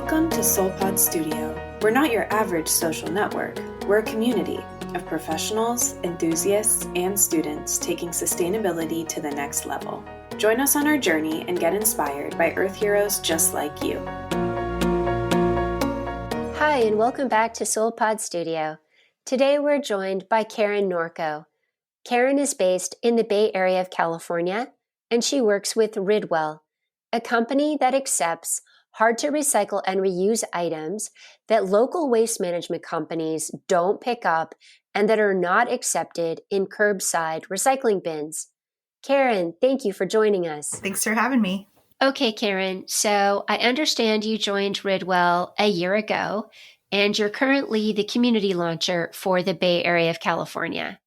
Welcome to SoulPod Studio. We're not your average social network. We're a community of professionals, enthusiasts, and students taking sustainability to the next level. Join us on our journey and get inspired by Earth heroes just like you. Hi, and welcome back to SoulPod Studio. Today we're joined by Karen Noryko. Karen is based in the Bay Area of California, and she works with Ridwell, a company that accepts hard-to-recycle and reuse items that local waste management companies don't pick up and that are not accepted in curbside recycling bins. Karen, thank you for joining us. Thanks for having me. Okay, Karen, so I understand you joined Ridwell a year ago, and you're currently the community launcher for the Bay Area of California.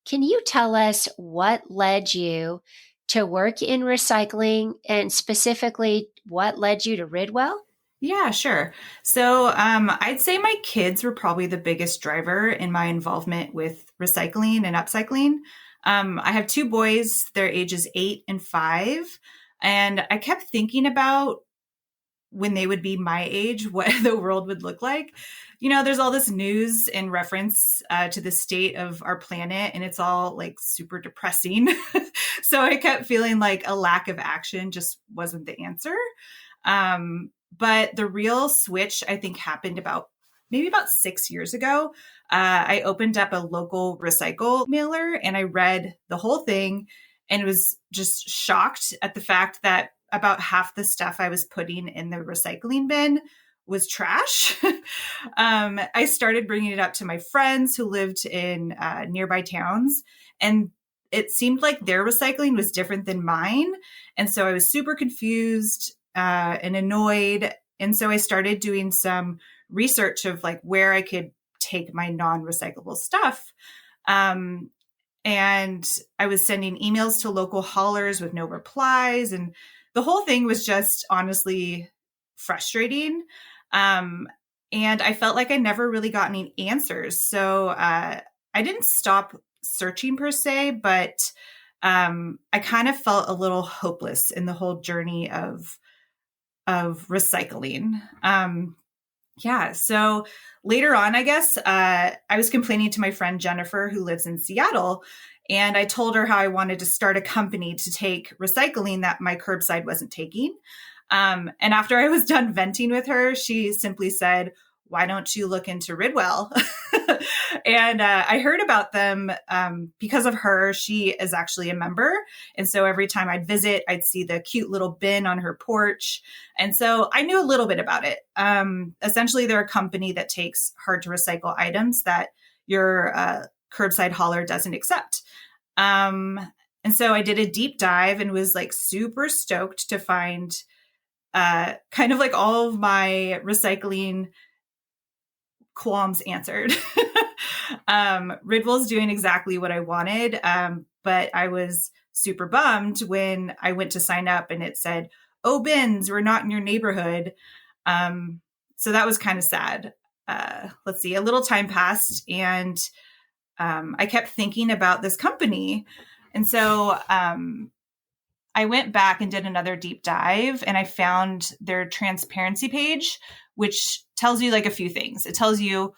Can you tell us what led you to work in recycling and specifically what led you to Ridwell? Yeah, sure. So I'd say my kids were probably the biggest driver in my involvement with recycling and upcycling. I have two boys, their ages 8 and 5, and I kept thinking about when they would be my age, what the world would look like. You know, there's all this news in reference to the state of our planet, and it's all like super depressing. So I kept feeling like a lack of action just wasn't the answer. But the real switch, I think, happened about 6 years ago. I opened up a local recycle mailer and I read the whole thing and was just shocked at the fact that about half the stuff I was putting in the recycling bin was trash. I started bringing it up to my friends who lived in nearby towns, and it seemed like their recycling was different than mine. And so I was super confused and annoyed. And so I started doing some research of like where I could take my non-recyclable stuff. And I was sending emails to local haulers with no replies. And the whole thing was just honestly frustrating. And I felt like I never really got any answers. So I didn't stop searching per se, but I kind of felt a little hopeless in the whole journey of recycling. So later on, I guess, I was complaining to my friend Jennifer, who lives in Seattle, and I told her how I wanted to start a company to take recycling that my curbside wasn't taking. And after I was done venting with her, she simply said, "Why don't you look into Ridwell?" And I heard about them because of her. She is actually a member. And so every time I'd visit, I'd see the cute little bin on her porch. And so I knew a little bit about it. Essentially, they're a company that takes hard to recycle items that your curbside hauler doesn't accept. And so I did a deep dive and was like super stoked to find kind of like all of my recycling qualms answered. Ridwell's doing exactly what I wanted, but I was super bummed when I went to sign up and it said, "Oh, bins, we're not in your neighborhood." So that was kind of sad. Let's see, a little time passed and I kept thinking about this company. And so I went back and did another deep dive and I found their transparency page, which tells you like a few things. It tells you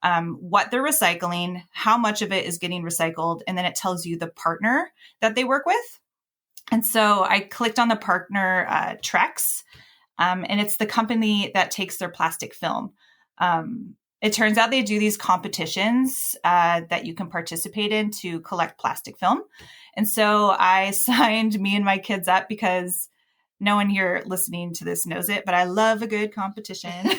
what they're recycling, how much of it is getting recycled, and then it tells you the partner that they work with. And so I clicked on the partner Trex, and it's the company that takes their plastic film. It turns out they do these competitions that you can participate in to collect plastic film. And so I signed me and my kids up because no one here listening to this knows it, but I love a good competition.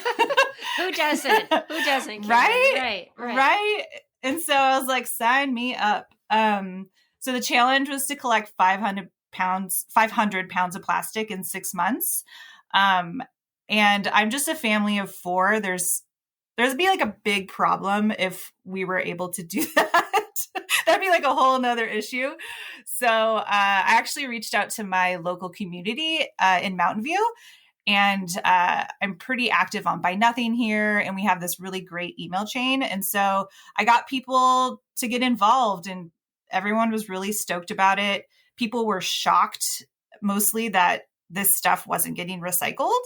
Who doesn't? Who doesn't? Right. And so I was like, sign me up. So the challenge was to collect 500 pounds of plastic in 6 months. And I'm just a family of 4. There'd be like a big problem if we were able to do that. That'd be like a whole nother issue. So I actually reached out to my local community in Mountain View. And I'm pretty active on Buy Nothing here. And we have this really great email chain. And so I got people to get involved and everyone was really stoked about it. People were shocked mostly that this stuff wasn't getting recycled.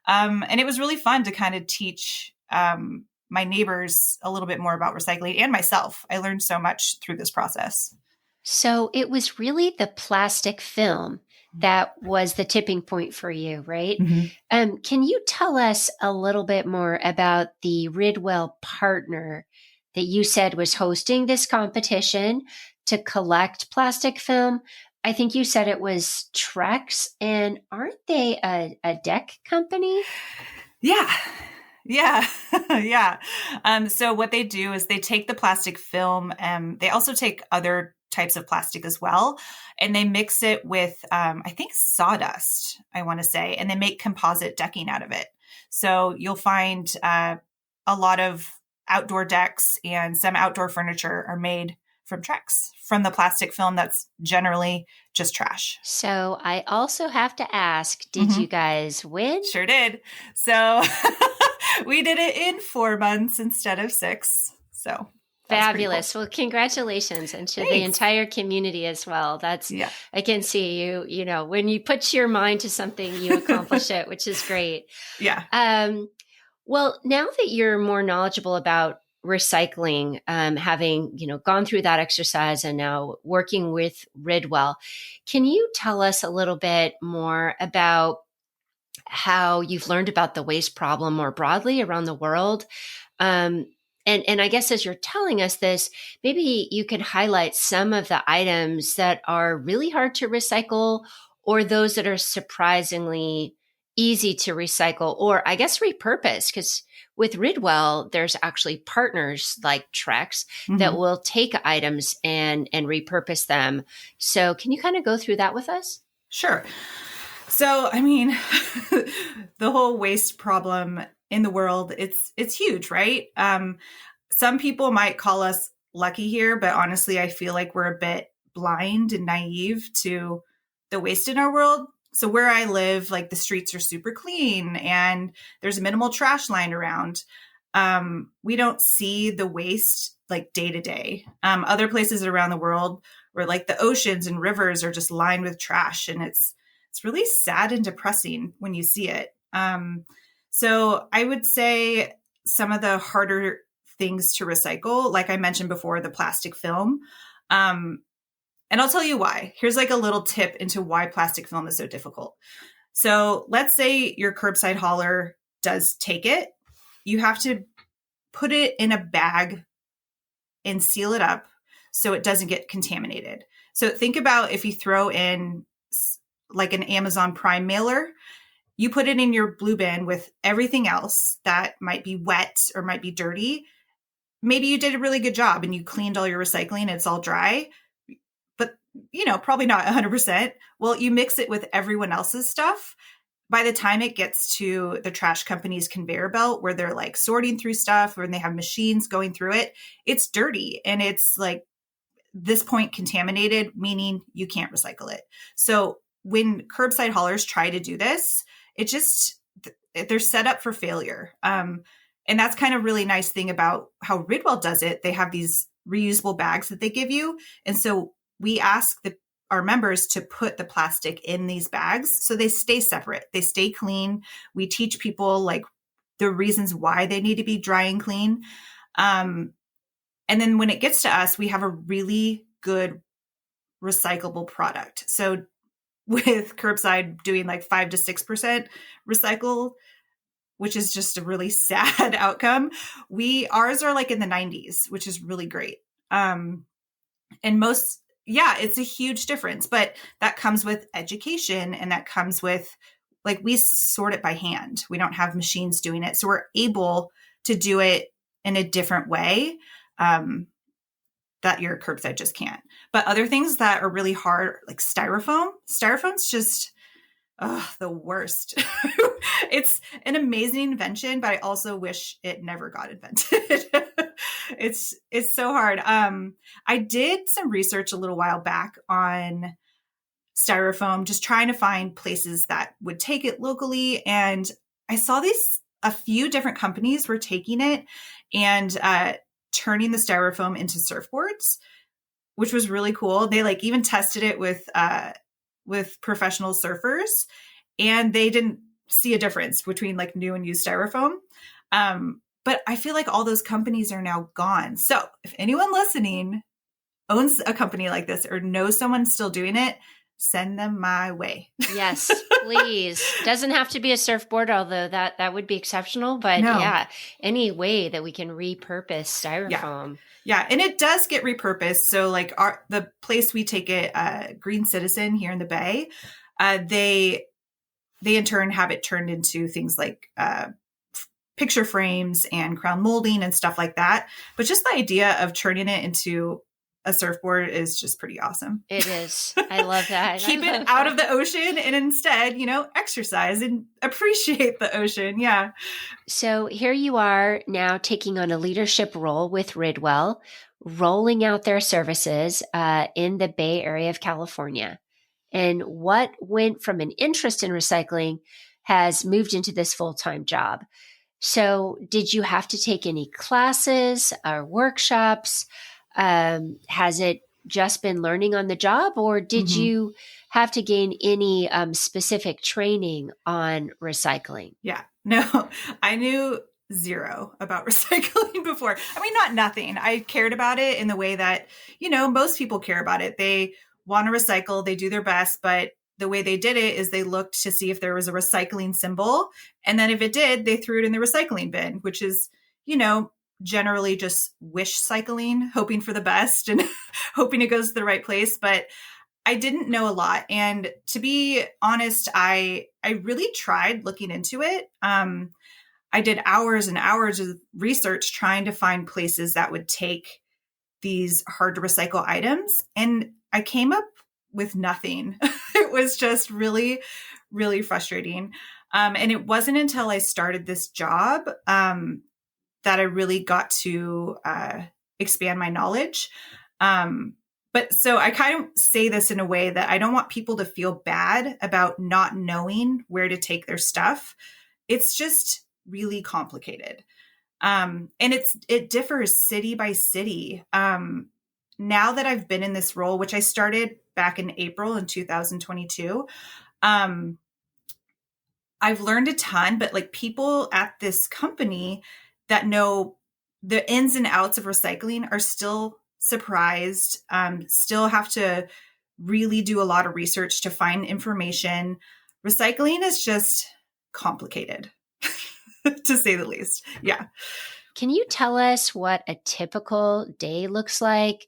And it was really fun to kind of teach my neighbors a little bit more about recycling and myself. I learned so much through this process. So it was really the plastic film that was the tipping point for you, right? Mm-hmm. Can you tell us a little bit more about the Ridwell partner that you said was hosting this competition to collect plastic film? I think you said it was Trex, and aren't they a deck company? Yeah. Yeah. Yeah. So what they do is they take the plastic film and they also take other types of plastic as well. And they mix it with, I think sawdust, I want to say, and they make composite decking out of it. So you'll find a lot of outdoor decks and some outdoor furniture are made from Trex, from the plastic film that's generally just trash. So I also have to ask, did you guys win? Sure did. So we did it in 4 months instead of 6. So fabulous. Cool. Well, congratulations, and to the entire community as well. I can see you know, when you put your mind to something, you accomplish it, which is great. Yeah. Well, now that you're more knowledgeable about recycling, having, you know, gone through that exercise and now working with Ridwell, can you tell us a little bit more about how you've learned about the waste problem more broadly around the world? And I guess as you're telling us this, maybe you could highlight some of the items that are really hard to recycle or those that are surprisingly easy to recycle or I guess repurpose, because with Ridwell, there's actually partners like Trex that will take items and repurpose them. So can you kind of go through that with us? Sure. So, I mean, the whole waste problem in the world, it's huge, right? Some people might call us lucky here, but honestly, I feel like we're a bit blind and naive to the waste in our world. So where I live, like the streets are super clean and there's a minimal trash lying around. We don't see the waste like day to day. Other places around the world where like the oceans and rivers are just lined with trash, and it's really sad and depressing when you see it. So I would say some of the harder things to recycle, like I mentioned before, the plastic film. And I'll tell you why. Here's like a little tip into why plastic film is so difficult. So let's say your curbside hauler does take it. You have to put it in a bag and seal it up so it doesn't get contaminated. So think about if you throw in like an Amazon Prime mailer, you put it in your blue bin with everything else that might be wet or might be dirty. Maybe you did a really good job and you cleaned all your recycling, it's all dry, but you know, probably not 100%. Well, you mix it with everyone else's stuff. By the time it gets to the trash company's conveyor belt where they're like sorting through stuff or they have machines going through it, it's dirty and it's like this point contaminated, meaning you can't recycle it. So when curbside haulers try to do this, they're set up for failure. And that's kind of really nice thing about how Ridwell does it. They have these reusable bags that they give you. And so we ask our members to put the plastic in these bags so they stay separate. They stay clean. We teach people like the reasons why they need to be dry and clean. And then when it gets to us, we have a really good recyclable product. So with curbside doing like 5 to 6% recycle, which is just a really sad outcome. Ours are like in the 90s, which is really great. And it's a huge difference, but that comes with education and that comes with like, we sort it by hand. We don't have machines doing it. So we're able to do it in a different way that your curbside just can't. But other things that are really hard, like styrofoam's just the worst. It's an amazing invention, but I also wish it never got invented. It's so hard. I did some research a little while back on styrofoam, just trying to find places that would take it locally. And I saw a few different companies were taking it and turning the styrofoam into surfboards, which was really cool. They like even tested it with professional surfers. and they didn't see a difference between like new and used styrofoam. But I feel like all those companies are now gone. So if anyone listening owns a company like this or knows someone still doing it, send them my way. Yes, please. Doesn't have to be a surfboard, although that would be exceptional. But No. yeah, any way that we can repurpose styrofoam. Yeah, and it does get repurposed. So like the place we take it, Green Citizen here in the Bay, they in turn have it turned into things like picture frames and crown molding and stuff like that. But just the idea of turning it into a surfboard is just pretty awesome. It is. I love that. Keep it out of the ocean and instead, exercise and appreciate the ocean. Yeah. So here you are now taking on a leadership role with Ridwell, rolling out their services in the Bay Area of California. And what went from an interest in recycling has moved into this full-time job. So did you have to take any classes or workshops? Has it just been learning on the job, or did you have to gain any specific training on recycling? Yeah, no, I knew zero about recycling before. I mean, not nothing. I cared about it in the way that, most people care about it. They want to recycle, they do their best, but the way they did it is they looked to see if there was a recycling symbol. And then if it did, they threw it in the recycling bin, which is, generally just wish cycling, hoping for the best and hoping it goes to the right place. But I didn't know a lot. And to be honest, I really tried looking into it. I did hours and hours of research trying to find places that would take these hard to recycle items. And I came up with nothing. It was just really, really frustrating. And it wasn't until I started this job that I really got to expand my knowledge. But so I kind of say this in a way that I don't want people to feel bad about not knowing where to take their stuff. It's just really complicated. And it differs city by city. Now that I've been in this role, which I started back in April in 2022, I've learned a ton, but like people at this company that know the ins and outs of recycling are still surprised, still have to really do a lot of research to find information. Recycling is just complicated, to say the least. Yeah. Can you tell us what a typical day looks like?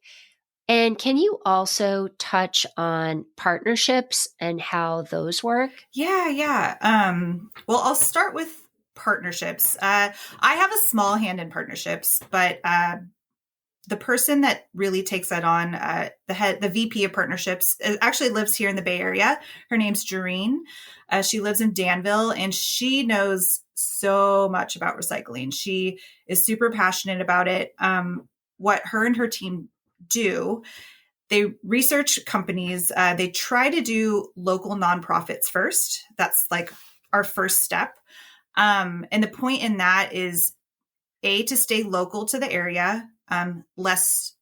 And can you also touch on partnerships and how those work? Yeah. Well, I'll start with partnerships. I have a small hand in partnerships, but the person that really takes that on, the VP of partnerships, actually lives here in the Bay Area. Her name's Jareen. She lives in Danville, and she knows so much about recycling. She is super passionate about it. What her and her team do, they research companies. They try to do local nonprofits first. That's like our first step. And the point in that is to stay local to the area, less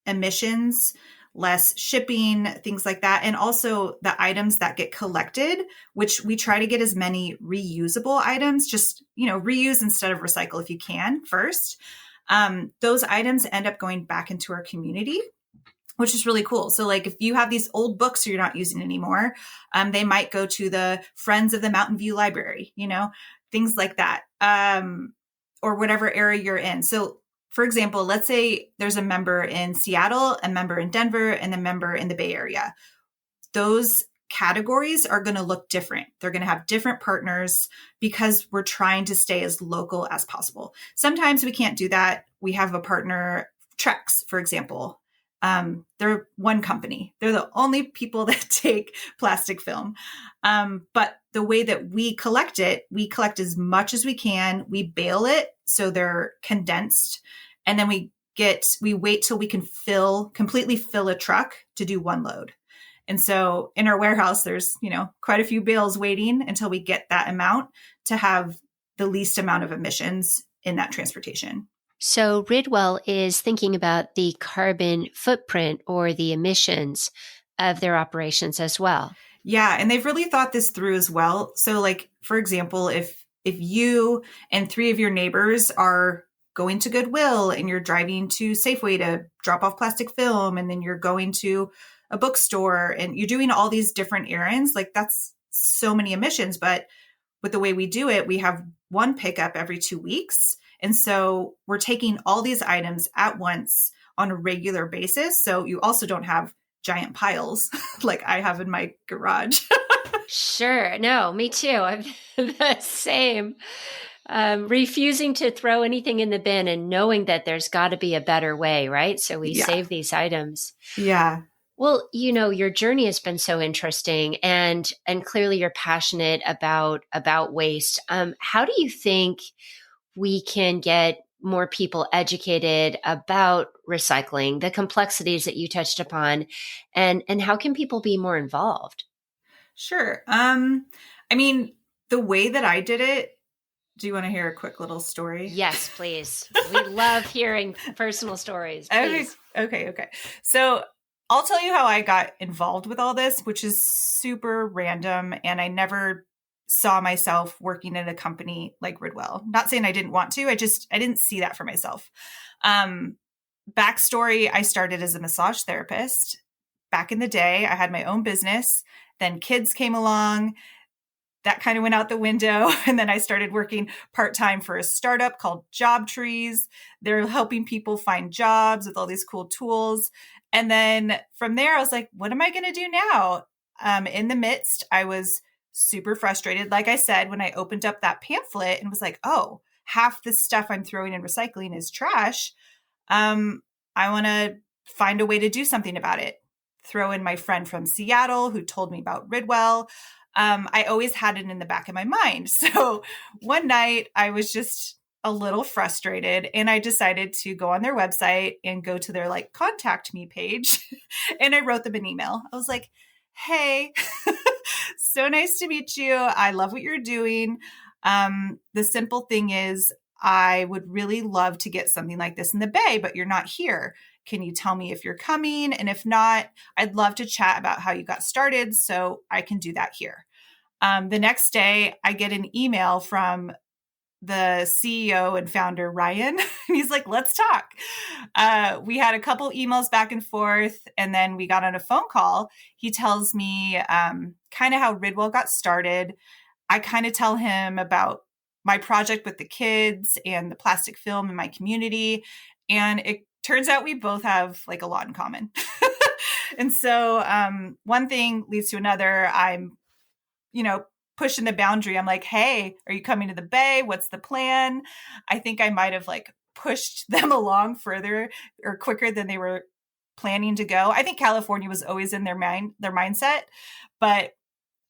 emissions, less shipping, things like that. And also the items that get collected, which we try to get as many reusable items, just, reuse instead of recycle if you can first. Those items end up going back into our community, which is really cool. So like if you have these old books you're not using anymore, they might go to the Friends of the Mountain View Library, things like that, or whatever area you're in. So for example, let's say there's a member in Seattle, a member in Denver, and a member in the Bay Area. Those categories are going to look different. They're going to have different partners because we're trying to stay as local as possible. Sometimes we can't do that. We have a partner, Trex, for example. They're one company. They're the only people that take plastic film. But the way that we collect it, we collect as much as we can. We bale it so they're condensed. And then we wait till we can completely fill a truck to do one load. And so in our warehouse, there's, quite a few bales waiting until we get that amount to have the least amount of emissions in that transportation. So Ridwell is thinking about the carbon footprint or the emissions of their operations as well. Yeah, and they've really thought this through as well. So like for example, if you and three of your neighbors are going to Goodwill and you're driving to Safeway to drop off plastic film and then you're going to a bookstore and you're doing all these different errands, like that's so many emissions, but with the way we do it, we have one pickup every 2 weeks. And so we're taking all these items at once on a regular basis. So you also don't have giant piles like I have in my garage. Sure. No, me too. I'm the same. Refusing to throw anything in the bin and knowing that there's got to be a better way, right? So we Yeah. save these items. Yeah. Well, your journey has been so interesting, and clearly you're passionate about waste. How do you think we can get more people educated about recycling, the complexities that you touched upon, and how can people be more involved? Sure. I mean, the way that I did it, do you want to hear a quick little story? Yes, please. We love hearing personal stories. Okay. Please. Okay. So I'll tell you how I got involved with all this, which is super random. And I never saw myself working in a company like Ridwell. Not saying I didn't want to, I didn't see that for myself. Backstory, I started as a massage therapist. Back in the day, I had my own business. Then kids came along. That kind of went out the window. And then I started working part-time for a startup called Job Trees. They're helping people find jobs with all these cool tools. And then from there, I was like, what am I going to do now? In the midst, I was super frustrated. Like I said, when I opened up that pamphlet and was like, oh, half the stuff I'm throwing in recycling is trash. I want to find a way to do something about it. Throw in my friend from Seattle who told me about Ridwell. I always had it in the back of my mind. So one night I was just a little frustrated and I decided to go on their website and go to their like contact me page. And I wrote them an email. I was like, hey, so nice to meet you. I love what you're doing. The simple thing is I would really love to get something like this in the Bay, but you're not here. Can you tell me if you're coming? And if not, I'd love to chat about how you got started so I can do that here. The next day, I get an email from the CEO and founder, Ryan. And he's like, let's talk. We had a couple emails back and forth, and then we got on a phone call. He tells me kind of how Ridwell got started. I kind of tell him about my project with the kids and the plastic film in my community. And it turns out we both have like a lot in common. And so one thing leads to another. I'm, pushing the boundary. I'm like, hey, are you coming to the Bay? What's the plan? I think I might have like pushed them along further or quicker than they were planning to go. I think California was always in their mindset, but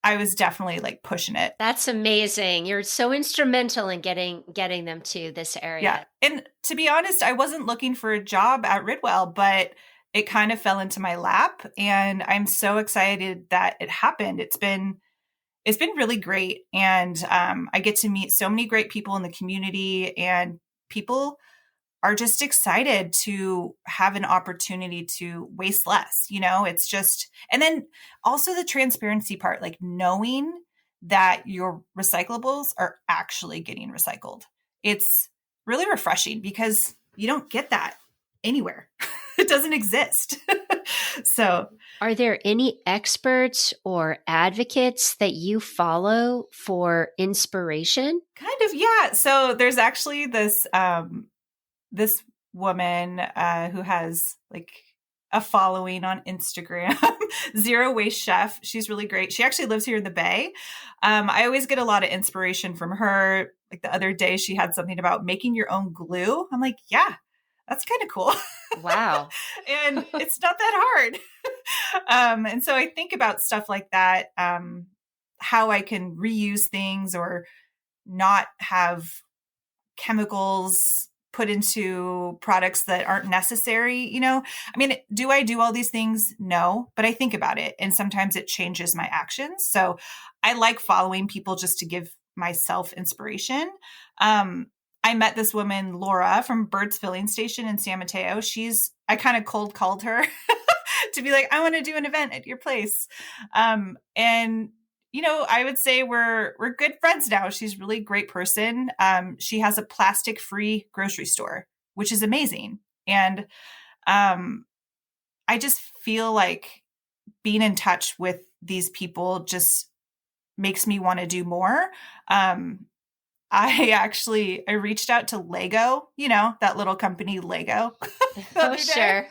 I was definitely like pushing it. That's amazing. You're so instrumental in getting them to this area. Yeah. And to be honest, I wasn't looking for a job at Ridwell, but it kind of fell into my lap. And I'm so excited that it happened. It's been really great. And I get to meet so many great people in the community, and people are just excited to have an opportunity to waste less. It's just, and then also the transparency part, like knowing that your recyclables are actually getting recycled. It's really refreshing because you don't get that anywhere. It doesn't exist. So, are there any experts or advocates that you follow for inspiration? Kind of, yeah. So there's actually this this woman who has like a following on Instagram, Zero Waste Chef. She's really great. She actually lives here in the Bay. I always get a lot of inspiration from her. Like the other day, she had something about making your own glue. I'm like, yeah, that's kind of cool. Wow. And it's not that hard. And so I think about stuff like that, how I can reuse things or not have chemicals put into products that aren't necessary. I mean, do I do all these things? No, but I think about it, and sometimes it changes my actions. So I like following people just to give myself inspiration. I met this woman, Laura, from Bird's Filling Station in San Mateo. I kind of cold called her to be like, I want to do an event at your place. And I would say we're good friends now. She's a really great person. She has a plastic-free grocery store, which is amazing. And I just feel like being in touch with these people just makes me want to do more. I reached out to Lego, that little company Lego. Oh, sure.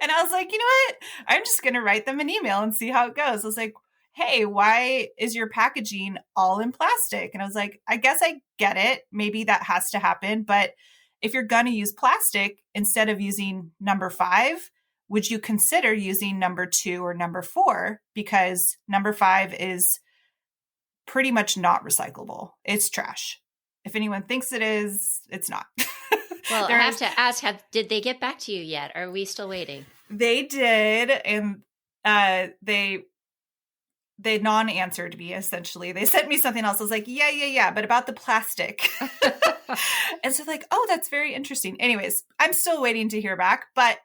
And I was like, you know what? I'm just going to write them an email and see how it goes. I was like, hey, why is your packaging all in plastic? And I was like, I guess I get it. Maybe that has to happen. But if you're going to use plastic, instead of using number 5, would you consider using number 2 or number 4? Because number 5 is pretty much not recyclable. It's trash. If anyone thinks it is, it's not. Well, I have to ask, did they get back to you yet? Are we still waiting? They did. And they non-answered me, essentially. They sent me something else. I was like, yeah, but about the plastic. And so like, oh, that's very interesting. Anyways, I'm still waiting to hear back, but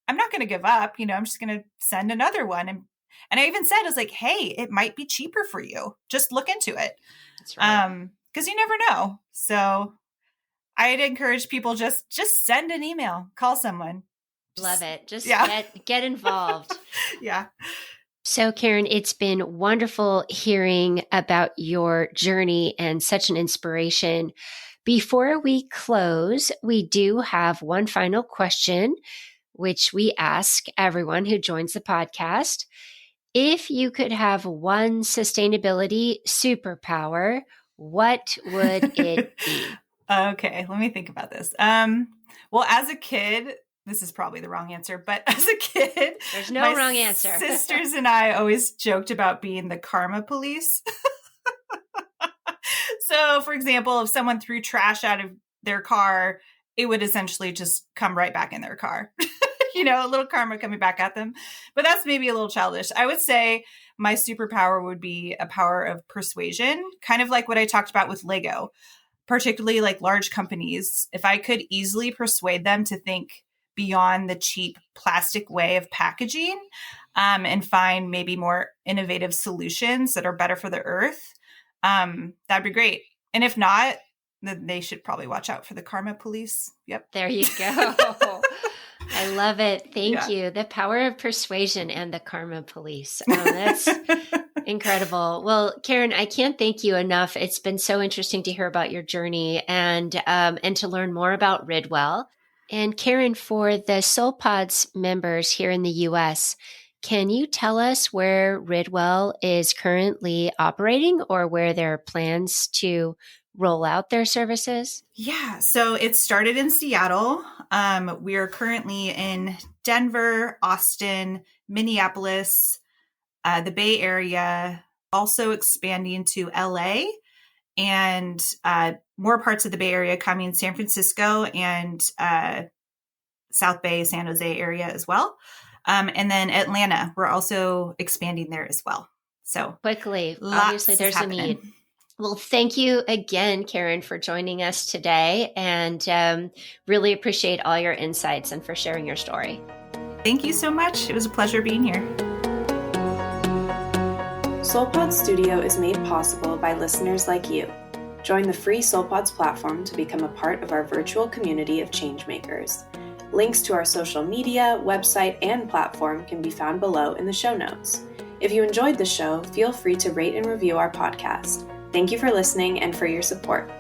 I'm not going to give up. I'm just going to send another one. And I even said, I was like, hey, it might be cheaper for you. Just look into it. That's right. Because you never know. So I'd encourage people just send an email, call someone. Love it. Just get involved. Yeah. So Karen, it's been wonderful hearing about your journey and such an inspiration. Before we close, we do have one final question, which we ask everyone who joins the podcast. If you could have one sustainability superpower, what would it be? Okay, let me think about this. Well, as a kid, this is probably the wrong answer, but as a kid, there's no wrong answer. Sisters and I always joked about being the karma police. So, for example, if someone threw trash out of their car, it would essentially just come right back in their car. A little karma coming back at them. But that's maybe a little childish. I would say my superpower would be a power of persuasion, kind of like what I talked about with Lego, particularly like large companies. If I could easily persuade them to think beyond the cheap plastic way of packaging and find maybe more innovative solutions that are better for the earth, that'd be great. And if not, then they should probably watch out for the karma police. Yep. There you go. I love it. Thank you. The power of persuasion and the karma police. That's incredible. Well, Karen, I can't thank you enough. It's been so interesting to hear about your journey and to learn more about Ridwell. And Karen, for the SoulPods members here in the U.S., can you tell us where Ridwell is currently operating or where there are plans to roll out their services? Yeah, so it started in Seattle. We are currently in Denver, Austin, Minneapolis, the Bay Area, also expanding to LA, and more parts of the Bay Area coming, San Francisco and South Bay, San Jose area as well. And then Atlanta, we're also expanding there as well. So quickly, obviously there's a need. Well, thank you again, Karen, for joining us today, and really appreciate all your insights and for sharing your story. Thank you so much. It was a pleasure being here. SoulPods Studio is made possible by listeners like you. Join the free SoulPods platform to become a part of our virtual community of changemakers. Links to our social media, website, and platform can be found below in the show notes. If you enjoyed the show, feel free to rate and review our podcast. Thank you for listening and for your support.